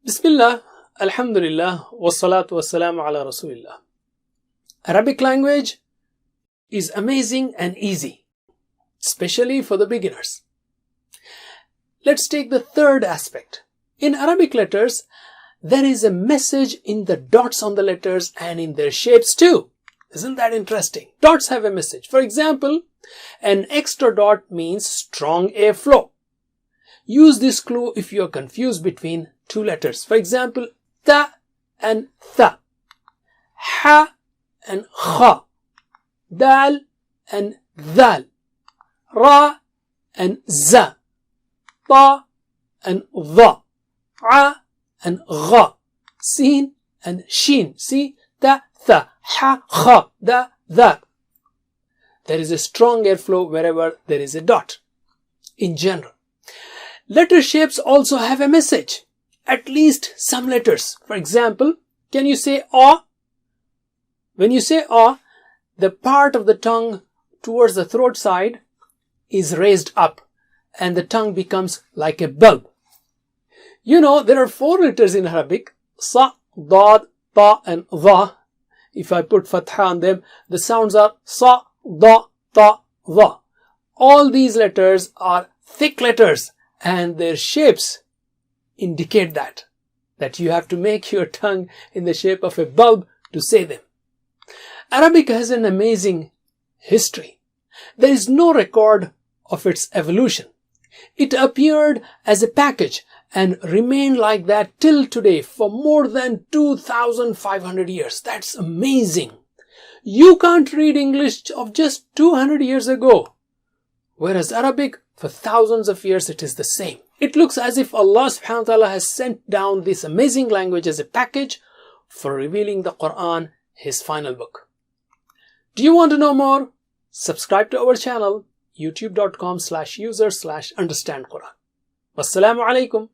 Bismillah, Alhamdulillah, wassalatu wassalamu ala Rasulillah. Arabic language is amazing and easy, especially for the beginners. Let's take the third aspect. In Arabic letters, there is a message in the dots on the letters and in their shapes too. Isn't that interesting? Dots have a message. For example, an extra dot means strong airflow. Use this clue if you are confused between two letters. For example, ta and tha, ha and kha, dal and dhal, ra and za, ta and dha, a and gha, sin and shin. See, ta, tha, ha, kha, da, dha. There is a strong airflow wherever there is a dot. In general, letter shapes also have a message. At least some letters. For example, can you say a? When you say a, the part of the tongue towards the throat side is raised up and the tongue becomes like a bulb. You know, there are 4 letters in Arabic: sa, dad, ta and dha. If I put fatha on them, the sounds are sa, da, ta, dha. All these letters are thick letters and their shapes indicate that you have to make your tongue in the shape of a bulb to say them. Arabic has an amazing history. There is no record of its evolution. It appeared as a package and remained like that till today for more than 2,500 years. That's amazing. You can't read English of just 200 years ago, whereas Arabic, for thousands of years, it is the same. It looks as if Allah subhanahu wa ta'ala has sent down this amazing language as a package for revealing the Quran, his final book. Do you want to know more? Subscribe to our channel, youtube.com/user/understandquran. Wassalamu alaikum.